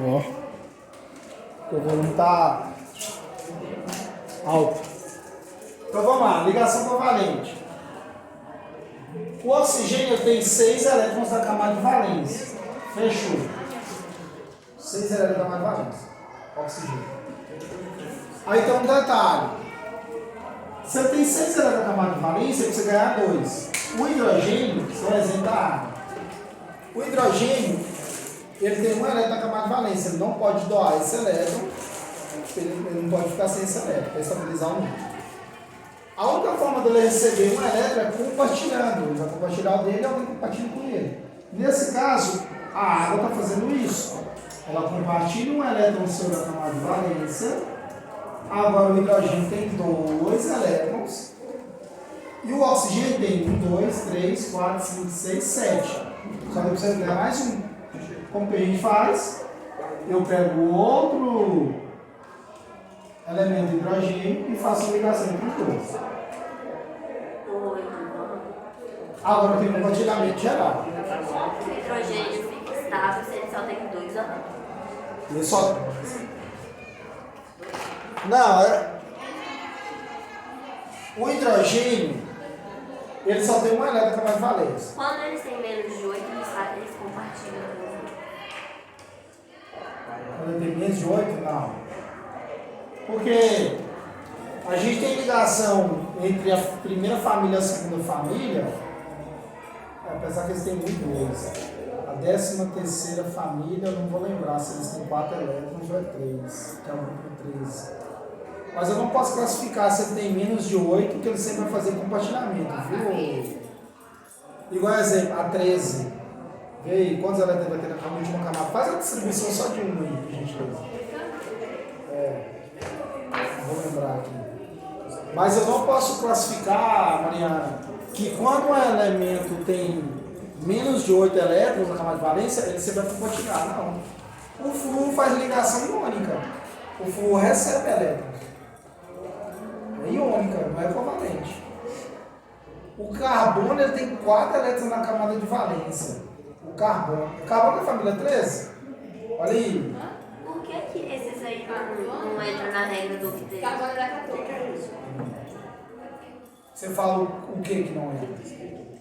Ó. O volume tá alto. Então vamos lá, ligação covalente. O oxigênio tem 6 elétrons na camada de valência. Fechou. 6 elétrons na camada de valência. Oxigênio. Aí tem um detalhe. Você tem 6 elétrons na camada de valência, você ganhar 2. O hidrogênio, por exemplo, da água. O hidrogênio, ele tem 1 elétron na camada de valência. Ele não pode doar esse elétron. Ele não pode ficar sem esse elétron para estabilizar o núcleo. A única forma dele receber 1 elétron é compartilhando. Ele vai compartilhar o dele e alguém compartilha com ele. Nesse caso, a água está fazendo isso. Ela compartilha 1 elétron sobre a camada de valência. Agora o hidrogênio tem 2 elétrons. E o oxigênio tem 1, 2, 3, 4, 5, 6, 7. Só que precisa ganhar mais 1. Como que a gente faz? Eu pego outro elemento de hidrogênio e faço a ligação entre os dois. Agora eu tenho um compartilhamento geral. O hidrogênio fica estável se ele só tem 2 elétrons. Ele só... Não, o hidrogênio, ele só tem 1 elétron na camada de valência. Quando eles têm menos de 8, eles compartilham. Quando ele tem menos de 8, não. Porque a gente tem ligação entre a primeira família e a segunda família, apesar que eles têm muito 2. A 13ª família, eu não vou lembrar se eles têm 4 elétrons ou é 3, que é o grupo 13. Mas eu não posso classificar se ele tem menos de 8, que ele sempre vai fazer compartilhamento, viu? Igual exemplo, a 13. Vê aí, quantos elétrons vai ter na última camada? Faz a distribuição só de 1 aí, por gentileza. Vou lembrar aqui. Mas eu não posso classificar, Mariana, que quando um elemento tem menos de 8 elétrons na camada de valência, ele sempre vai compartilhar. Não. O flúor faz ligação iônica. O flúor recebe elétrons. É iônica, não é covalente. O carbono ele tem 4 elétrons na camada de valência. O carbono. O carbono é da família 13? Olha aí. Por que esses aí não entram na regra do octeto? Carbono da 14. Você fala o que não é?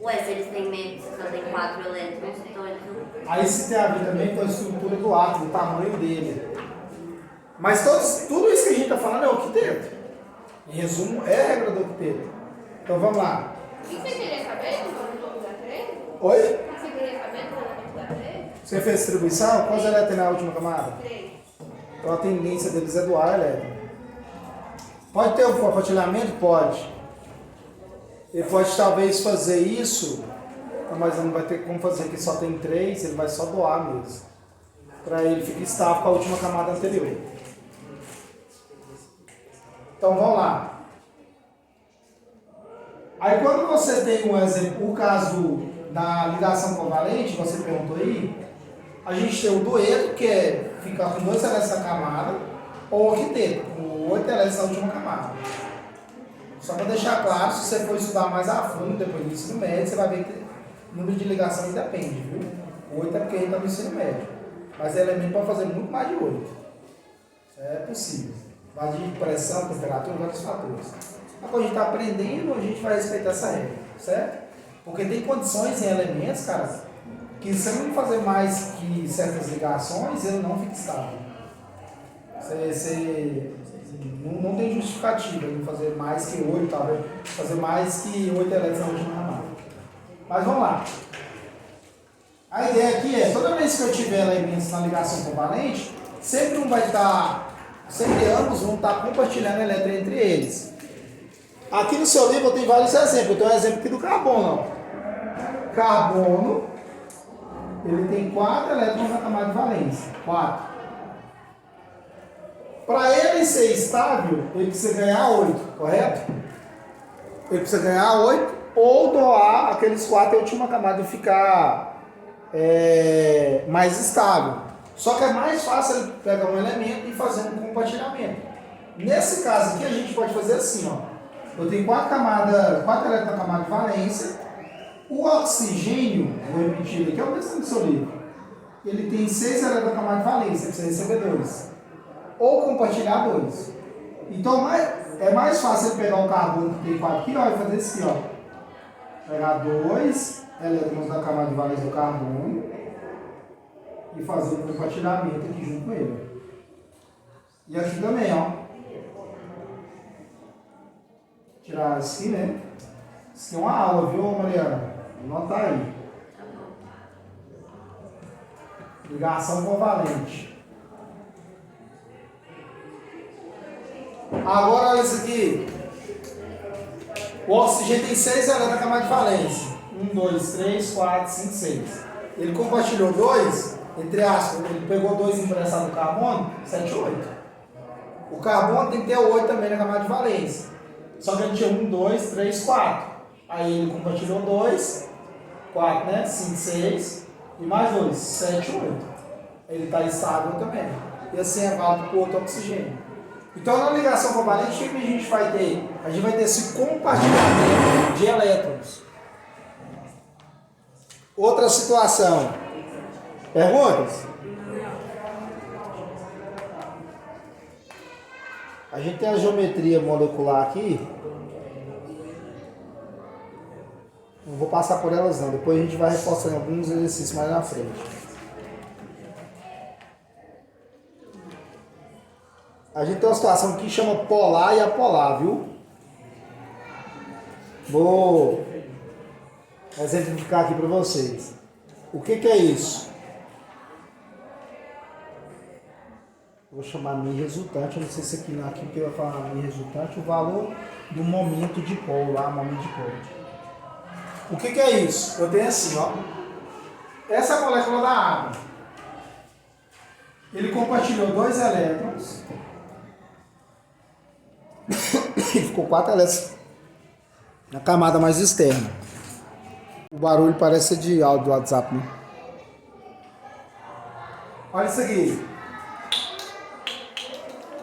Ué, se eles têm menos, se só tem 4 elétrons, então eles não... Aí se tem a ver também com a estrutura do átomo, o tamanho dele. Mas tudo isso que a gente está falando é octeto. Em resumo, é a regra do octeto. Então vamos lá. O que você queria saber do da 3? Oi? O que você queria saber do da 3? Você fez distribuição? Quantos elétrons tem na última camada? 3. Então a tendência deles é doar elétron. Pode ter um compartilhamento? Pode. Ele pode talvez fazer isso, mas não vai ter como fazer, que só tem 3, ele vai só doar mesmo. Para ele ficar estável com a última camada anterior. Então vamos lá. Aí quando você tem um exemplo, o caso da ligação covalente, você perguntou aí, a gente tem o dueto, que é ficar com 2 elétrons na camada, ou o octeto, com 8 elétrons na última camada. Só para deixar claro, se você for estudar mais a fundo, depois do ensino médio, você vai ver que o número de ligações depende, viu? 8 é porque ele está no ensino médio. Mas o elemento pode fazer muito mais de 8. Isso é possível. Vai de pressão, temperatura, vários fatores. Mas quando a gente está aprendendo, a gente vai respeitar essa regra, certo? Porque tem condições em elementos, cara, que se você não fazer mais que certas ligações, ele não fica estável. Você não tem justificativa em fazer mais que 8, talvez fazer mais que 8 elétrons na última camada. Mas vamos lá. A ideia aqui é, toda vez que eu tiver elementos na ligação covalente, sempre ambos vão estar compartilhando elétron entre eles. Aqui no seu livro eu tenho vários exemplos. Eu tenho um exemplo aqui do carbono. Ó. Carbono, ele tem 4 elétrons na camada de valência. 4. Para ele ser estável, ele precisa ganhar 8, correto? Ele precisa ganhar 8 ou doar aqueles 4 e a última camada e ficar mais estável. Só que é mais fácil ele pegar um elemento e fazer um compartilhamento. Nesse caso aqui, a gente pode fazer assim, ó. Eu tenho 4 elétrons na camada de valência. O oxigênio, vou repetir aqui, é o mesmo do seu livro. ele tem 6 elétrons na camada de valência, você precisa receber 2. Ou compartilhar 2. Então é mais fácil ele pegar um carbono que tem 4 aqui, ó, e fazer isso aqui, ó. Pegar 2 elétrons da camada de valência do carbono e fazer o compartilhamento aqui junto com ele. E aqui também, ó. Tirar isso aqui, né? Isso aqui é uma aula, viu, Mariana? Anota aí. Ligação covalente. Agora, olha isso aqui. O oxigênio tem 6 elétrons na camada de valência. 1, 2, 3, 4, 5, 6. Ele compartilhou 2, entre aspas, ele pegou 2 emprestados do carbono, 7, 8. O carbono tem que ter 8 também na camada de valência. Só que ele tinha 1, 2, 3, 4. Aí ele compartilhou 2, 4, né? 5, 6 e mais 2, 7, 8. Ele está estável também. E assim é válido para o outro oxigênio. Então na ligação covalente, o que a gente vai ter? A gente vai ter esse compartilhamento de elétrons. Outra situação. Perguntas? A gente tem a geometria molecular aqui. Não vou passar por elas não. Depois a gente vai reforçando alguns exercícios mais na frente. A gente tem uma situação que chama polar e apolar, viu? Vou exemplificar aqui para vocês. O que é isso? Vou chamar Mi resultante. Eu não sei se aqui que eu vou falar Mi resultante, o valor do momento de polo, lá, momento de polo. O que é isso? Eu tenho assim, ó. Essa é a molécula da água. Ele compartilhou 2 elétrons. E ficou 4 elétrons na camada mais externa. O barulho parece ser de áudio do WhatsApp, né? Olha isso aqui.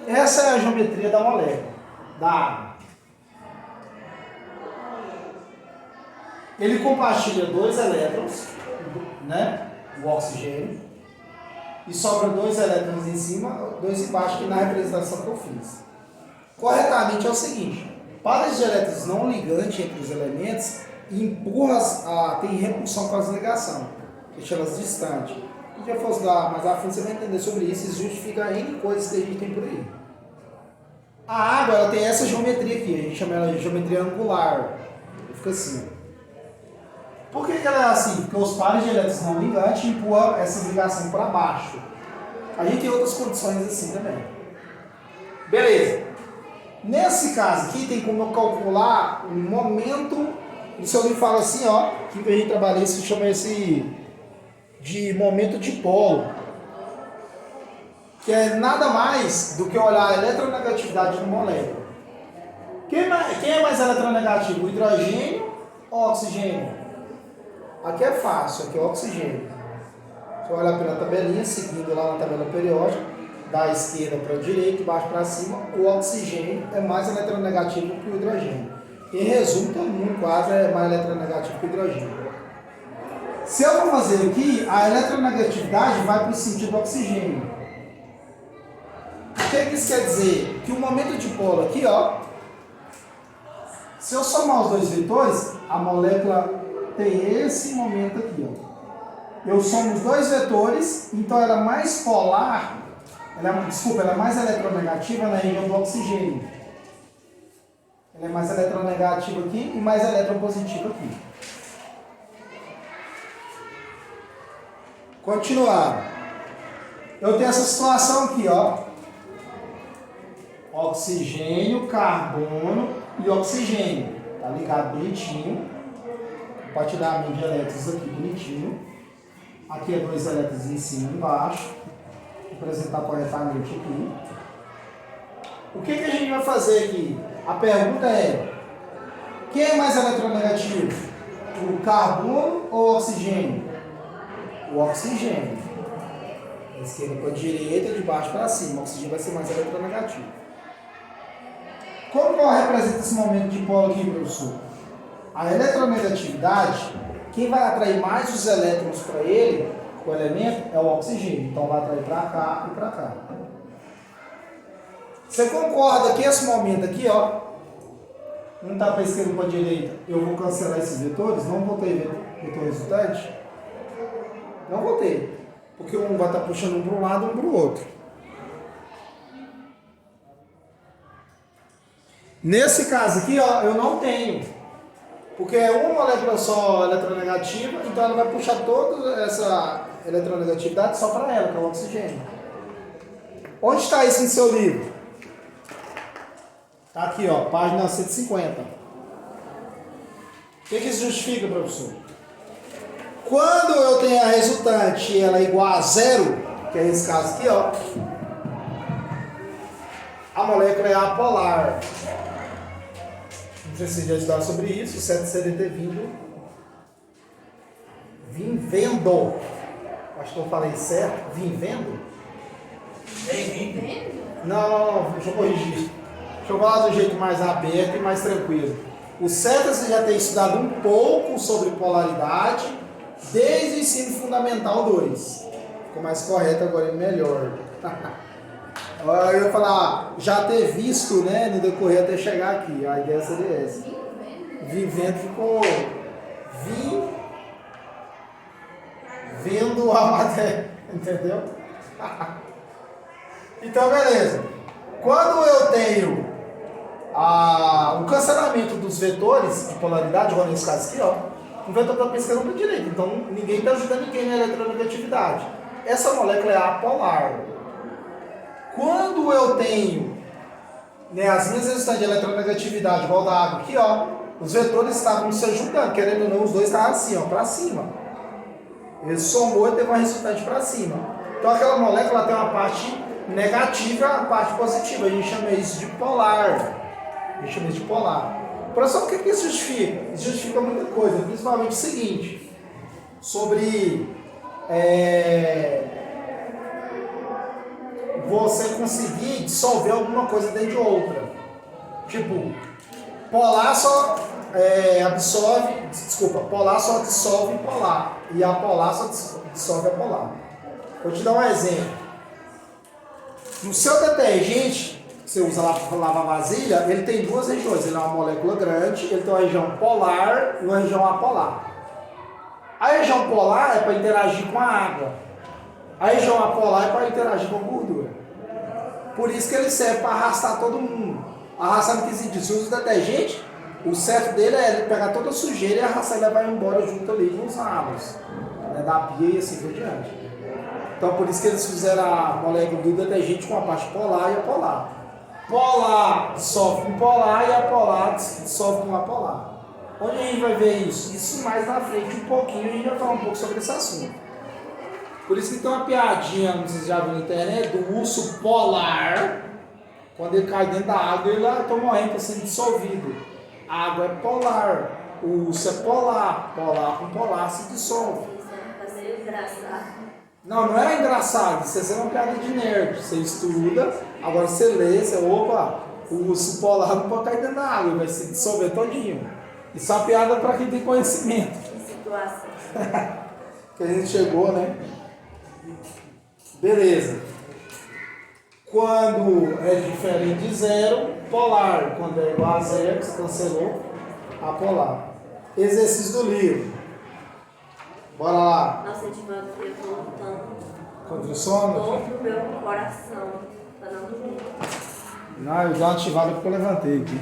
Essa é a geometria da molécula, da água. Ele compartilha 2 elétrons, né? O oxigênio. E sobra 2 elétrons em cima, 2 embaixo, que na representação que eu fiz. Corretamente é o seguinte: pares de elétrons não ligantes entre os elementos tem repulsão com as ligações, deixa elas distantes. Se já fosse lá mais à frente, você vai entender sobre isso e justifica N coisas que a gente tem por aí. A água ela tem essa geometria aqui, a gente chama ela de geometria angular. Fica assim. Por que ela é assim? Porque os pares de elétrons não ligantes empurram essas ligações para baixo. A gente tem outras condições assim também. Beleza. Nesse caso aqui, tem como eu calcular o momento. Isso eu me falo assim, ó, que a gente trabalha isso, chama esse de momento de polo, que é nada mais do que olhar a eletronegatividade de uma molécula. Quem é mais eletronegativo, o hidrogênio ou o oxigênio? Aqui é fácil, aqui é o oxigênio. Você olhar pela tabelinha, seguindo lá na tabela periódica, da esquerda para a direita, de baixo para cima, o oxigênio é mais eletronegativo que o hidrogênio. Em resumo, todo mundo quase é mais eletronegativo que o hidrogênio. Se eu vou fazer aqui, a eletronegatividade vai para o sentido do oxigênio. O que isso quer dizer? Que o momento de polo aqui, ó, se eu somar os 2 vetores, a molécula tem esse momento aqui, ó. Eu somo os 2 vetores, então ela é mais polar, ela é mais eletronegativa na região do oxigênio. Ela é mais eletronegativa aqui e mais eletropositiva aqui. Continuar. Eu tenho essa situação aqui, ó. Oxigênio, carbono e oxigênio. Tá ligado bonitinho. Compartilhamento de elétrons aqui bonitinho. Aqui é 2 elétrons em cima e embaixo. Vou apresentar corretamente aqui. O que a gente vai fazer aqui? A pergunta é: quem é mais eletronegativo? O carbono ou o oxigênio? O oxigênio. Da esquerda para a direita, de baixo para cima. O oxigênio vai ser mais eletronegativo. Como que eu represento esse momento de polo aqui, professor? A eletronegatividade, quem vai atrair mais os elétrons para ele, o elemento é o oxigênio. Então vai atrair para cá e para cá. Você concorda que esse momento aqui, ó, um está para a esquerda e para a direita, eu vou cancelar esses vetores? Não botei vetor resultante? Não botei. Porque um vai estar puxando um para um lado e um para o outro. Nesse caso aqui, ó, eu não tenho. Porque é uma molécula só eletronegativa, então ela vai puxar toda essa eletronegatividade só para ela, que é o oxigênio. Onde está isso no seu livro? Está aqui, ó, página 150. O que isso justifica, professor? Quando eu tenho a resultante e ela é igual a zero, que é esse caso aqui, ó, a molécula é apolar. Não sei se vocês já estudaram sobre isso, o certo seria ter vendo. Acho que eu falei certo. Vendo? Não, deixa eu corrigir. Deixa eu falar do jeito mais aberto e mais tranquilo. O certo é você já ter estudado um pouco sobre polaridade desde o ensino fundamental 2. Ficou mais correto agora e melhor. Eu ia falar, já ter visto, né, no decorrer até chegar aqui. A ideia seria essa. Vivendo ficou vendo a matéria, entendeu? Então, beleza. Quando eu tenho o cancelamento dos vetores de polaridade, igual nesse caso aqui, ó, um vetor para a esquerda e para a direita. Então, ninguém está ajudando ninguém na eletronegatividade. Essa molécula é apolar. Quando eu tenho, né, as minhas resultantes de eletronegatividade igual da água aqui, ó, os vetores estavam se ajudando, querendo ou não, os dois estavam assim, ó, para cima. Ele somou e teve uma resultante para cima. Então aquela molécula tem uma parte negativa e uma parte positiva. A gente chama isso de polar. Professor, o que isso justifica? Isso justifica muita coisa, principalmente o seguinte, sobre você conseguir dissolver alguma coisa dentro de outra. Tipo, polar só dissolve polar. E a polar só dissolve a polar. Vou te dar um exemplo. No seu detergente, que você usa lá para lavar vasilha, ele tem duas regiões. Ele é uma molécula grande, ele tem uma região polar e uma região apolar. A região polar é para interagir com a água. A região apolar é para interagir com a gordura. Por isso que ele serve para arrastar todo mundo. Arrastar no que se diz, se usa o detergente, o certo dele é ele pegar toda a sujeira e arrastar e levar embora junto ali com os rabos, né, da pia e assim por diante. Então por isso que eles fizeram a molécula do detergente com a parte polar e apolar. Polar dissolve com polar e apolar dissolve com apolar. Onde a gente vai ver isso? Isso mais na frente um pouquinho, a gente vai falar um pouco sobre esse assunto. Por isso que tem uma piadinha, não sei se já viu na internet, do urso polar. Quando ele cai dentro da água, ele está morrendo, está sendo dissolvido. A água é polar, o urso é polar, polar com polar se dissolve. Isso é meio engraçado. Não é engraçado, isso é uma piada de nerd. Você estuda, agora você lê, opa, o urso polar não pode cair dentro da água, ele vai se dissolver todinho. Isso é uma piada para quem tem conhecimento. Que situação. Que a gente chegou, né? Beleza. Quando é diferente de zero, polar. Quando é igual a zero, você cancelou, apolar. Exercício do livro. Bora lá. Nossa, Edvaldo, eu tô lutando Contra o sono? contra o meu coração, pra não dormir. Não, eu dei uma ativada porque eu levantei aqui.